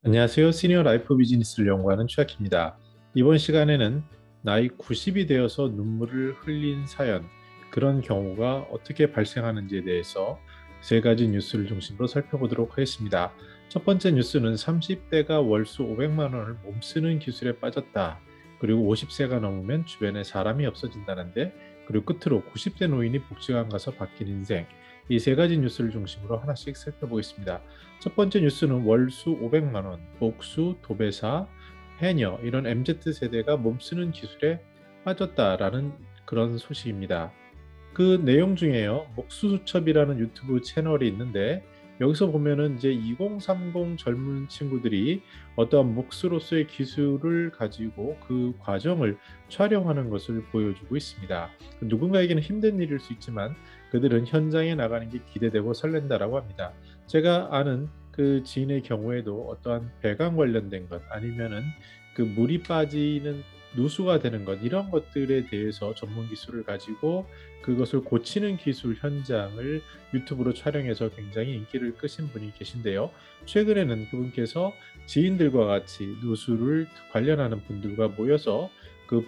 안녕하세요. 시니어 라이프 비즈니스를 연구하는 최학입니다. 이번 시간에는 나이 90이 되어서 눈물을 흘린 사연, 그런 경우가 어떻게 발생하는지에 대해서 세 가지 뉴스를 중심으로 살펴보도록 하겠습니다. 첫 번째 뉴스는 30대가 월수 500만 원을 몸쓰는 기술에 빠졌다. 그리고 50세가 넘으면 주변에 사람이 없어진다는데, 그리고 끝으로 90대 노인이 복지관 가서 바뀐 인생. 이 세 가지 뉴스를 중심으로 하나씩 살펴보겠습니다. 첫 번째 뉴스는 월수 500만 원, 복수, 도배사, 해녀 이런 MZ 세대가 몸쓰는 기술에 빠졌다라는 그런 소식입니다. 그 내용 중에요. 목수수첩이라는 유튜브 채널이 있는데 여기서 보면은 이제 2030 젊은 친구들이 어떠한 목수로서의 기술을 가지고 그 과정을 촬영하는 것을 보여주고 있습니다. 누군가에게는 힘든 일일 수 있지만 그들은 현장에 나가는 게 기대되고 설렌다라고 합니다. 제가 아는 그 지인의 경우에도 어떠한 배관 관련된 것 아니면은 그 물이 빠지는 누수가 되는 것 이런 것들에 대해서 전문 기술을 가지고 그것을 고치는 기술 현장을 유튜브로 촬영해서 굉장히 인기를 끄신 분이 계신데요. 최근에는 그분께서 지인들과 같이 누수를 관련하는 분들과 모여서 그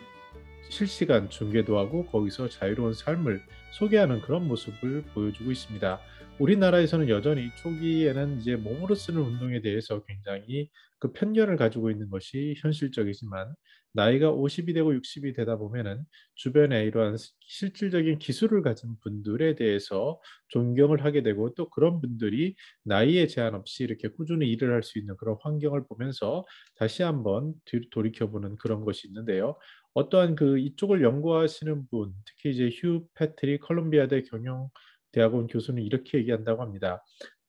실시간 중계도 하고 거기서 자유로운 삶을 소개하는 그런 모습을 보여주고 있습니다. 우리나라에서는 여전히 초기에는 이제 몸으로 쓰는 운동에 대해서 굉장히 그 편견을 가지고 있는 것이 현실적이지만 나이가 50이 되고 60이 되다 보면은 주변에 이러한 실질적인 기술을 가진 분들에 대해서 존경을 하게 되고 또 그런 분들이 나이에 제한 없이 이렇게 꾸준히 일을 할 수 있는 그런 환경을 보면서 다시 한번 돌이켜보는 그런 것이 있는데요. 어떠한 그 이쪽을 연구하시는 분, 특히 이제 휴 패트릭 컬럼비아대 경영대학원 교수는 이렇게 얘기한다고 합니다.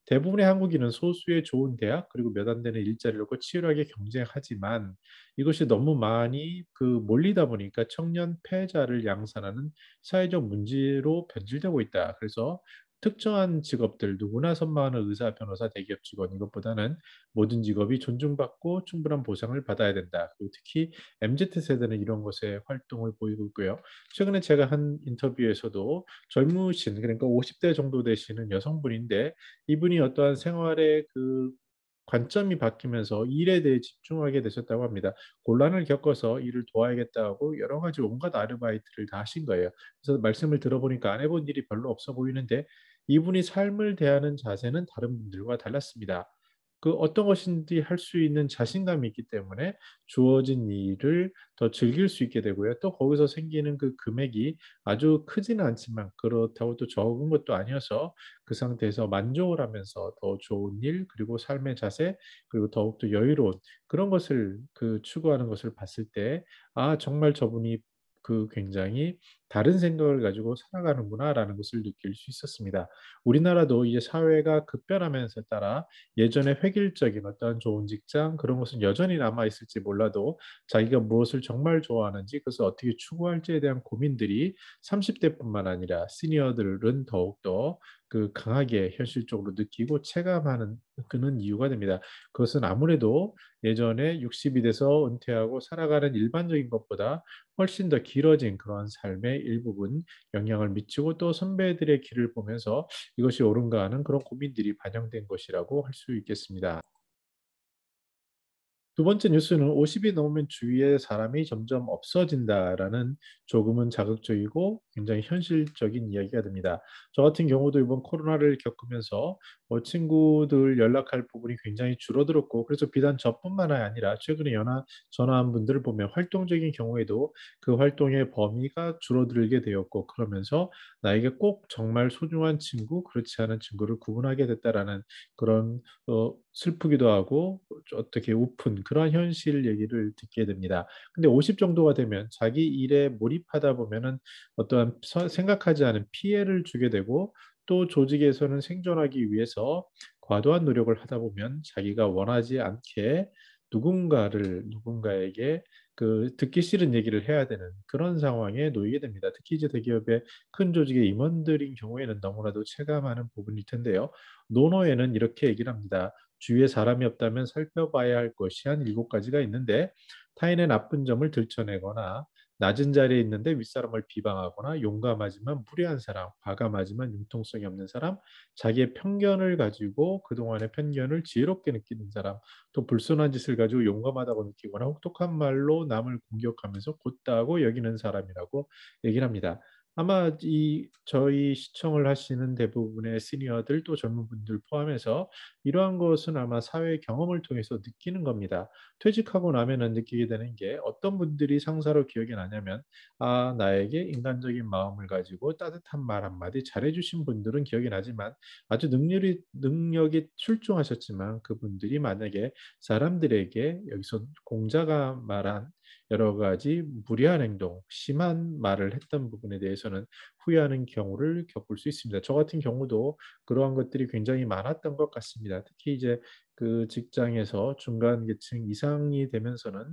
대부분의 한국인은 소수의 좋은 대학 그리고 몇 안 되는 일자리를 놓고 치열하게 경쟁하지만 이것이 너무 많이 그 몰리다 보니까 청년 패자를 양산하는 사회적 문제로 변질되고 있다. 그래서 특정한 직업들 누구나 선망하는 의사, 변호사, 대기업 직원 이것보다는 모든 직업이 존중받고 충분한 보상을 받아야 된다. 그리고 특히 MZ 세대는 이런 것에 활동을 보이고 있고요. 최근에 제가 한 인터뷰에서도 젊으신 그러니까 50대 정도 되시는 여성분인데 이분이 어떠한 생활의 그 관점이 바뀌면서 일에 대해 집중하게 되셨다고 합니다. 곤란을 겪어서 일을 도와야겠다고 여러 가지 온갖 아르바이트를 다 하신 거예요. 그래서 말씀을 들어보니까 안 해본 일이 별로 없어 보이는데 이분이 삶을 대하는 자세는 다른 분들과 달랐습니다. 그 어떤 것인지 할 수 있는 자신감이 있기 때문에 주어진 일을 더 즐길 수 있게 되고요. 또 거기서 생기는 그 금액이 아주 크지는 않지만 그렇다고 또 적은 것도 아니어서 그 상태에서 만족을 하면서 더 좋은 일 그리고 삶의 자세 그리고 더욱더 여유로운 그런 것을 그 추구하는 것을 봤을 때 아 정말 저분이 그 굉장히 다른 생각을 가지고 살아가는구나라는 것을 느낄 수 있었습니다. 우리나라도 이제 사회가 급변하면서 따라 예전에 획일적인 어떤 좋은 직장 그런 것은 여전히 남아 있을지 몰라도 자기가 무엇을 정말 좋아하는지 그것을 어떻게 추구할지에 대한 고민들이 30대뿐만 아니라 시니어들은 더욱더 그 강하게 현실적으로 느끼고 체감하는 그는 이유가 됩니다. 그것은 아무래도 예전에 60이 돼서 은퇴하고 살아가는 일반적인 것보다 훨씬 더 길어진 그러한 삶의 일부분 영향을 미치고 또 선배들의 길을 보면서 이것이 옳은가 하는 그런 고민들이 반영된 것이라고 할 수 있겠습니다. 두 번째 뉴스는 50이 넘으면 주위에 사람이 점점 없어진다라는 조금은 자극적이고 굉장히 현실적인 이야기가 됩니다. 저 같은 경우도 이번 코로나를 겪으면서 친구들 연락할 부분이 굉장히 줄어들었고 그래서 비단 저뿐만 아니라 최근에 전화한 분들을 보면 활동적인 경우에도 그 활동의 범위가 줄어들게 되었고 그러면서 나에게 꼭 정말 소중한 친구, 그렇지 않은 친구를 구분하게 됐다라는 그런 슬프기도 하고 어떻게 우픈 그런 현실 얘기를 듣게 됩니다. 근데 50 정도가 되면 자기 일에 몰입하다 보면은 어떠한 생각하지 않은 피해를 주게 되고 또 조직에서는 생존하기 위해서 과도한 노력을 하다 보면 자기가 원하지 않게 누군가에게 그 듣기 싫은 얘기를 해야 되는 그런 상황에 놓이게 됩니다. 특히 이제 대기업의 큰 조직의 임원들인 경우에는 너무나도 체감하는 부분일 텐데요. 논어에는 이렇게 얘기를 합니다. 주위에 사람이 없다면 살펴봐야 할 것이 한 7가지가 있는데 타인의 나쁜 점을 들춰내거나 낮은 자리에 있는데 윗사람을 비방하거나 용감하지만 무례한 사람, 과감하지만 융통성이 없는 사람, 자기의 편견을 가지고 그동안의 편견을 지혜롭게 느끼는 사람, 또 불순한 짓을 가지고 용감하다고 느끼거나 혹독한 말로 남을 공격하면서 곧다고 여기는 사람이라고 얘기를 합니다. 아마 이 저희 시청을 하시는 대부분의 시니어들 또 젊은 분들 포함해서 이러한 것은 아마 사회 경험을 통해서 느끼는 겁니다. 퇴직하고 나면은 느끼게 되는 게 어떤 분들이 상사로 기억이 나냐면 아 나에게 인간적인 마음을 가지고 따뜻한 말 한마디 잘해 주신 분들은 기억이 나지만 아주 능력이 출중하셨지만 그분들이 만약에 사람들에게 여기서 공자가 말한 여러 가지 무례한 행동, 심한 말을 했던 부분에 대해서는 후회하는 경우를 겪을 수 있습니다. 저 같은 경우도 그러한 것들이 굉장히 많았던 것 같습니다. 특히 이제 그 직장에서 중간 계층 이상이 되면서는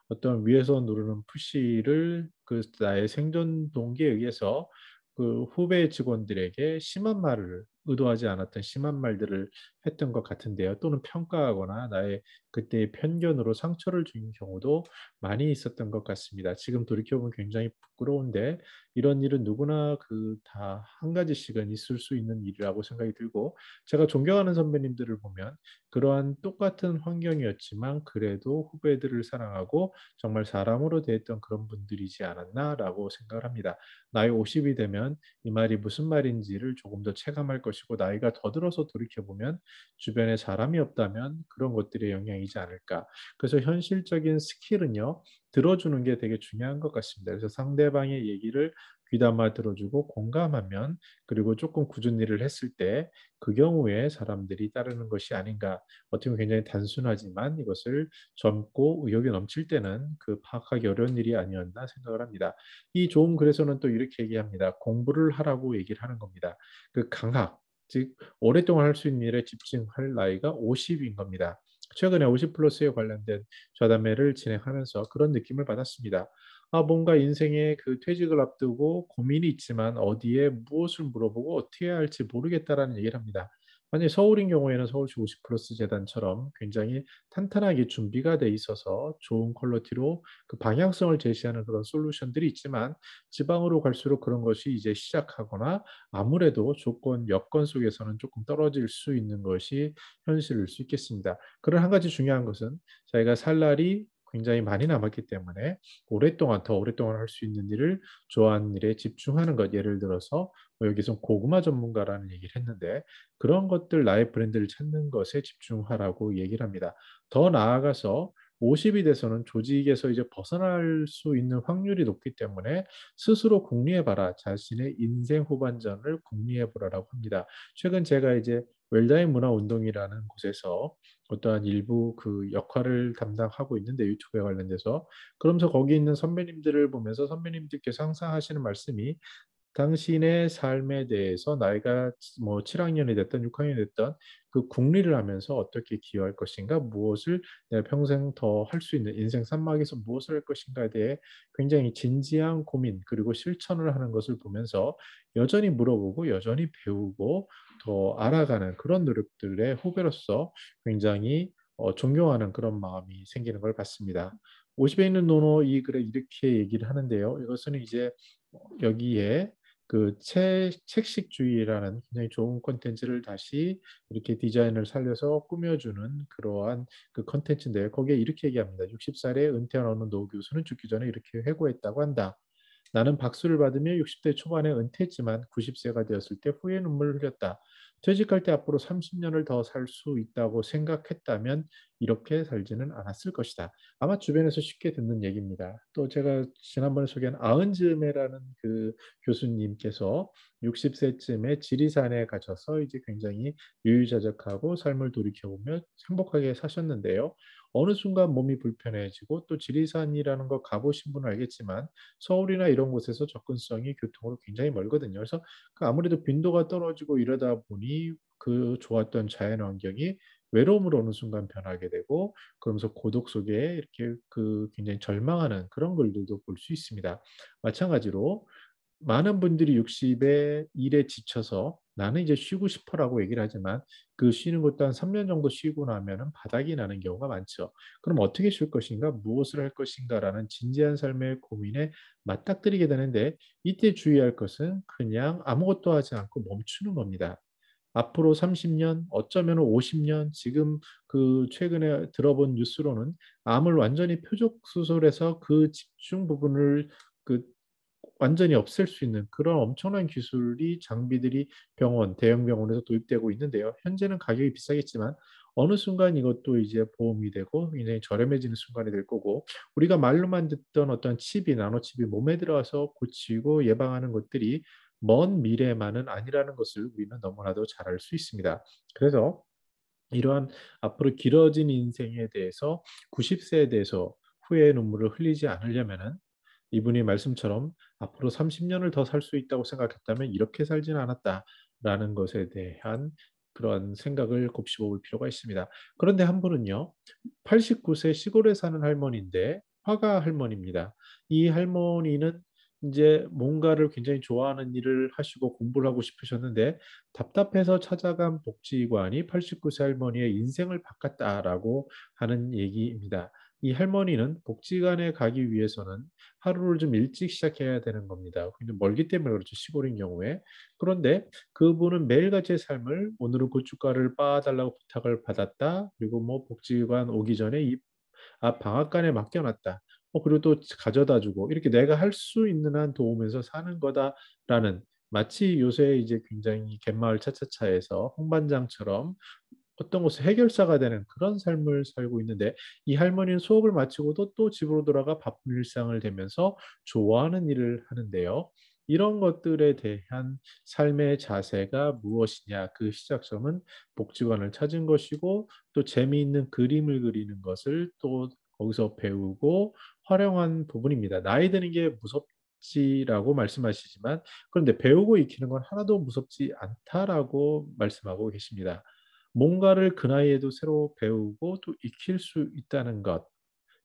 어떤 위에서 누르는 푸시를 그 나의 생존 동기에 의해서 그 후배 직원들에게 심한 말을 의도하지 않았던 심한 말들을 했던 것 같은데요. 또는 평가하거나 나의 그때의 편견으로 상처를 준 경우도 많이 있었던 것 같습니다. 지금 돌이켜보면 굉장히 부끄러운데 이런 일은 누구나 그 다 한 가지씩은 있을 수 있는 일이라고 생각이 들고 제가 존경하는 선배님들을 보면 그러한 똑같은 환경이었지만 그래도 후배들을 사랑하고 정말 사람으로 대했던 그런 분들이지 않았나라고 생각을 합니다. 나이 50이 되면 이 말이 무슨 말인지를 조금 더 체감할 것이고 나이가 더 들어서 돌이켜보면 주변에 사람이 없다면 그런 것들의 영향이지 않을까. 그래서 현실적인 스킬은요. 들어주는 게 되게 중요한 것 같습니다. 그래서 상대방의 얘기를 귀담아 들어주고 공감하면 그리고 조금 굳은 일을 했을 때 그 경우에 사람들이 따르는 것이 아닌가. 어떻게 보면 굉장히 단순하지만 이것을 젊고 의욕이 넘칠 때는 그 파악하기 어려운 일이 아니었나 생각을 합니다. 이 좋은 글에서는 또 이렇게 얘기합니다. 공부를 하라고 얘기를 하는 겁니다. 그 강학, 즉 오랫동안 할 수 있는 일에 집중할 나이가 50인 겁니다. 최근에 50 플러스에 관련된 좌담회를 진행하면서 그런 느낌을 받았습니다. 아, 뭔가 인생의 그 퇴직을 앞두고 고민이 있지만 어디에 무엇을 물어보고 어떻게 해야 할지 모르겠다라는 얘기를 합니다. 만약 서울인 경우에는 서울시 50 플러스 재단처럼 굉장히 탄탄하게 준비가 돼 있어서 좋은 퀄리티로 그 방향성을 제시하는 그런 솔루션들이 있지만 지방으로 갈수록 그런 것이 이제 시작하거나 아무래도 조건, 여건 속에서는 조금 떨어질 수 있는 것이 현실일 수 있겠습니다. 그런 한 가지 중요한 것은 저희가 살 날이 굉장히 많이 남았기 때문에 오랫동안 더 오랫동안 할 수 있는 일을 좋아하는 일에 집중하는 것. 예를 들어서 뭐 여기서 고구마 전문가라는 얘기를 했는데 그런 것들 나의 브랜드를 찾는 것에 집중하라고 얘기를 합니다. 더 나아가서 50이 돼서는 조직에서 이제 벗어날 수 있는 확률이 높기 때문에 스스로 궁리해 봐라. 자신의 인생 후반전을 궁리해 보라라고 합니다. 최근 제가 이제 웰다이 문화운동이라는 곳에서 어떠한 일부 그 역할을 담당하고 있는데 유튜브에 관련돼서 그러면서 거기 있는 선배님들을 보면서 선배님들께서 항상 하시는 말씀이 당신의 삶에 대해서 나이가 뭐 7학년이 됐든 6학년이 됐든 그 궁리를 하면서 어떻게 기여할 것인가, 무엇을 내가 평생 더 할 수 있는 인생 산막에서 무엇을 할 것인가에 대해 굉장히 진지한 고민 그리고 실천을 하는 것을 보면서 여전히 물어보고 여전히 배우고 더 알아가는 그런 노력들의 후배로서 굉장히 존경하는 그런 마음이 생기는 걸 봤습니다. 50에 있는 노노 이 글에 이렇게 얘기를 하는데요. 이것은 이제 여기에 그 책식주의라는 굉장히 좋은 콘텐츠를 다시 이렇게 디자인을 살려서 꾸며주는 그러한 그 콘텐츠인데요. 거기에 이렇게 얘기합니다. 60살에 은퇴한 어느 노 교수는 죽기 전에 이렇게 회고했다고 한다. 나는 박수를 받으며 60대 초반에 은퇴했지만 90세가 되었을 때 후회 눈물을 흘렸다. 퇴직할 때 앞으로 30년을 더 살 수 있다고 생각했다면 이렇게 살지는 않았을 것이다. 아마 주변에서 쉽게 듣는 얘기입니다. 또 제가 지난번에 소개한 아흔즈메라는 그 교수님께서 60세쯤에 지리산에 가셔서 이제 굉장히 유유자적하고 삶을 돌이켜보며 행복하게 사셨는데요. 어느 순간 몸이 불편해지고 또 지리산이라는 거 가보신 분은 알겠지만 서울이나 이런 곳에서 접근성이 교통으로 굉장히 멀거든요. 그래서 그 아무래도 빈도가 떨어지고 이러다 보니 그 좋았던 자연 환경이 외로움으로 어느 순간 변하게 되고 그러면서 고독 속에 이렇게 그 굉장히 절망하는 그런 글들도 볼 수 있습니다. 마찬가지로 많은 분들이 60에 일에 지쳐서 나는 이제 쉬고 싶어라고 얘기를 하지만 그 쉬는 것도 한 3년 정도 쉬고 나면은 바닥이 나는 경우가 많죠. 그럼 어떻게 쉴 것인가? 무엇을 할 것인가?라는 진지한 삶의 고민에 맞닥뜨리게 되는데 이때 주의할 것은 그냥 아무것도 하지 않고 멈추는 겁니다. 앞으로 30년, 어쩌면 50년, 지금 그 최근에 들어본 뉴스로는 암을 완전히 표적 수술해서 그 집중 부분을 그 완전히 없앨 수 있는 그런 엄청난 기술이 장비들이 병원, 대형 병원에서 도입되고 있는데요. 현재는 가격이 비싸겠지만 어느 순간 이것도 이제 보험이 되고 굉장히 저렴해지는 순간이 될 거고 우리가 말로만 듣던 어떤 칩이 나노칩이 몸에 들어와서 고치고 예방하는 것들이 먼 미래만은 아니라는 것을 우리는 너무나도 잘 알 수 있습니다. 그래서 이러한 앞으로 길어진 인생에 대해서 90세에 대해서 후회의 눈물을 흘리지 않으려면은 이분이 말씀처럼 앞으로 30년을 더 살 수 있다고 생각했다면 이렇게 살지는 않았다라는 것에 대한 그런 생각을 곱씹어 볼 필요가 있습니다. 그런데 한 분은요, 89세 시골에 사는 할머니인데 화가 할머니입니다. 이 할머니는 이제 뭔가를 굉장히 좋아하는 일을 하시고 공부를 하고 싶으셨는데 답답해서 찾아간 복지관이 89세 할머니의 인생을 바꿨다라고 하는 얘기입니다. 이 할머니는 복지관에 가기 위해서는 하루를 좀 일찍 시작해야 되는 겁니다. 근데 멀기 때문에 그렇죠. 시골인 경우에. 그런데 그분은 매일같이의 삶을 오늘은 고춧가루를 빻아달라고 부탁을 받았다. 그리고 뭐 복지관 오기 전에 이 방앗간에 맡겨놨다. 그리고 또 가져다 주고 이렇게 내가 할 수 있는 한 도우면서 사는 거다라는 마치 요새 이제 굉장히 갯마을 차차차에서 홍반장처럼 어떤 것을 해결사가 되는 그런 삶을 살고 있는데 이 할머니는 수업을 마치고도 또 집으로 돌아가 바쁜 일상을 되면서 좋아하는 일을 하는데요. 이런 것들에 대한 삶의 자세가 무엇이냐 그 시작점은 복지관을 찾은 것이고 또 재미있는 그림을 그리는 것을 또 거기서 배우고 활용한 부분입니다. 나이 드는 게 무섭지라고 말씀하시지만 그런데 배우고 익히는 건 하나도 무섭지 않다라고 말씀하고 계십니다. 뭔가를 그 나이에도 새로 배우고 또 익힐 수 있다는 것,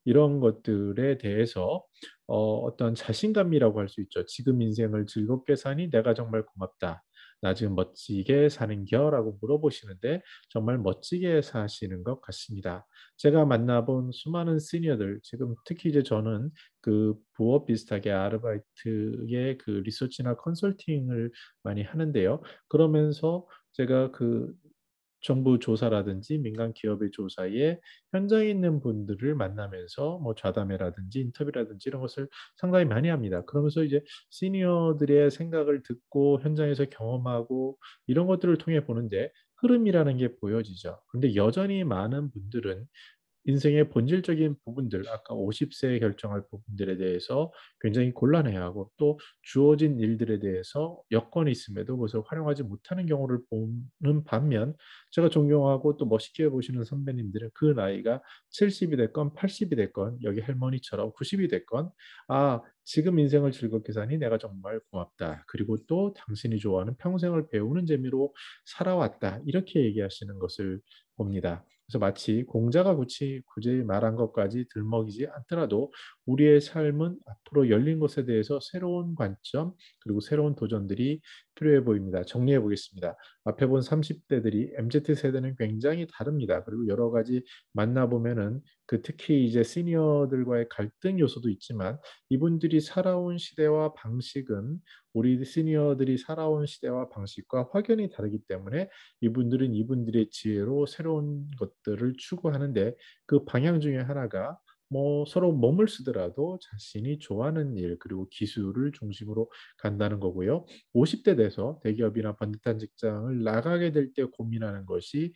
이런 것들에 대해서 어떤 자신감이라고 할 수 있죠. 지금 인생을 즐겁게 사니 내가 정말 고맙다. 나 지금 멋지게 사는겨?라고 물어보시는데 정말 멋지게 사시는 것 같습니다. 제가 만나본 수많은 시니어들, 지금 특히 이제 저는 그 부업 비슷하게 아르바이트의 그 리서치나 컨설팅을 많이 하는데요. 그러면서 제가 그 정부 조사라든지 민간 기업의 조사에 현장에 있는 분들을 만나면서 뭐 좌담회라든지 인터뷰라든지 이런 것을 상당히 많이 합니다. 그러면서 이제 시니어들의 생각을 듣고 현장에서 경험하고 이런 것들을 통해 보는데 흐름이라는 게 보여지죠. 근데 여전히 많은 분들은 인생의 본질적인 부분들, 아까 50세에 결정할 부분들에 대해서 굉장히 곤란해하고 또 주어진 일들에 대해서 여건이 있음에도 그것을 활용하지 못하는 경우를 보는 반면 제가 존경하고 또 멋있게 보시는 선배님들은 그 나이가 70이 됐건 80이 됐건 여기 할머니처럼 90이 됐건 지금 인생을 즐겁게 사니 내가 정말 고맙다. 그리고 또 당신이 좋아하는 평생을 배우는 재미로 살아왔다. 이렇게 얘기하시는 것을 봅니다. 그래서 마치 공자가 굳이 말한 것까지 들먹이지 않더라도 우리의 삶은 앞으로 열린 것에 대해서 새로운 관점 그리고 새로운 도전들이 필요해 보입니다. 정리해 보겠습니다. 앞에 본 30대들이 MZ 세대는 굉장히 다릅니다. 그리고 여러 가지 만나보면은 그 특히 이제 시니어들과의 갈등 요소도 있지만 이분들이 살아온 시대와 방식은 우리 시니어들이 살아온 시대와 방식과 확연히 다르기 때문에 이분들은 이분들의 지혜로 새로운 것들을 추구하는데 그 방향 중에 하나가 뭐 서로 몸을 쓰더라도 자신이 좋아하는 일 그리고 기술을 중심으로 간다는 거고요. 50대 돼서 대기업이나 번듯한 직장을 나가게 될 때 고민하는 것이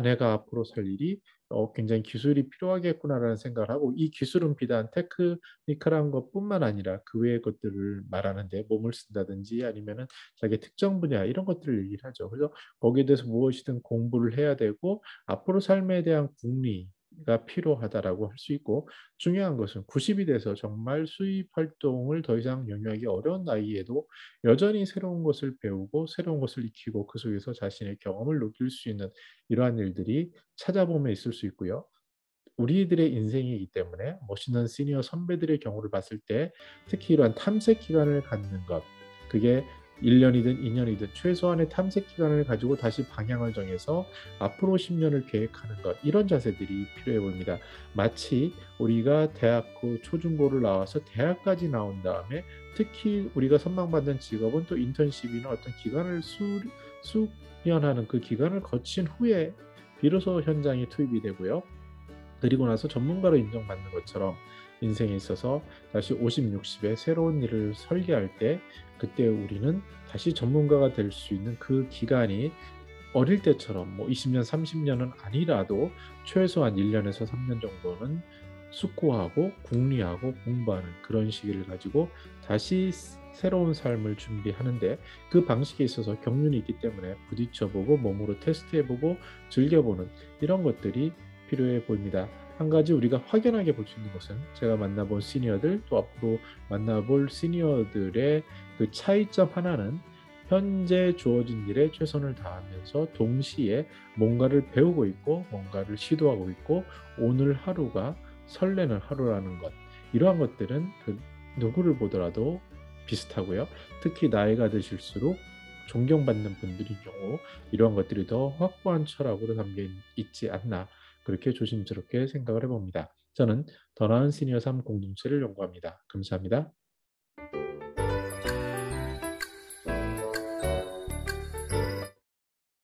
내가 앞으로 살 일이 굉장히 기술이 필요하겠구나라는 생각을 하고 이 기술은 비단 테크니컬한 것뿐만 아니라 그 외의 것들을 말하는데 몸을 쓴다든지 아니면은 자기 특정 분야 이런 것들을 얘기를 하죠. 그래서 거기에 대해서 무엇이든 공부를 해야 되고 앞으로 삶에 대한 궁리가 필요하다라고 할 수 있고 중요한 것은 90이 돼서 정말 수입 활동을 더 이상 영위하기 어려운 나이에도 여전히 새로운 것을 배우고 새로운 것을 익히고 그 속에서 자신의 경험을 느낄 수 있는 이러한 일들이 찾아보면 있을 수 있고요. 우리들의 인생이기 때문에 멋있는 시니어 선배들의 경우를 봤을 때 특히 이러한 탐색 기간을 갖는 것 그게 1년이든 2년이든 최소한의 탐색 기간을 가지고 다시 방향을 정해서 앞으로 10년을 계획하는 것, 이런 자세들이 필요해 보입니다. 마치 우리가 대학교 초중고를 나와서 대학까지 나온 다음에 특히 우리가 선망받는 직업은 또 인턴십이나 어떤 기간을 수년하는 그 기간을 거친 후에 비로소 현장에 투입이 되고요. 그리고 나서 전문가로 인정받는 것처럼 인생에 있어서 다시 50, 60에 새로운 일을 설계할 때 그때 우리는 다시 전문가가 될 수 있는 그 기간이 어릴 때처럼 뭐 20년, 30년은 아니라도 최소한 1년에서 3년 정도는 숙고하고 궁리하고 공부하는 그런 시기를 가지고 다시 새로운 삶을 준비하는데, 그 방식에 있어서 경륜이 있기 때문에 부딪혀보고 몸으로 테스트해보고 즐겨보는 이런 것들이 필요해 보입니다. 한 가지 우리가 확연하게 볼 수 있는 것은 제가 만나본 시니어들 또 앞으로 만나볼 시니어들의 그 차이점 하나는 현재 주어진 일에 최선을 다하면서 동시에 뭔가를 배우고 있고 뭔가를 시도하고 있고 오늘 하루가 설레는 하루라는 것, 이러한 것들은 그 누구를 보더라도 비슷하고요. 특히 나이가 드실수록 존경받는 분들인 경우 이러한 것들이 더 확고한 철학으로 담겨 있지 않나, 그렇게 조심스럽게 생각을 해봅니다. 저는 더 나은 시니어 삶 공동체를 연구합니다. 감사합니다.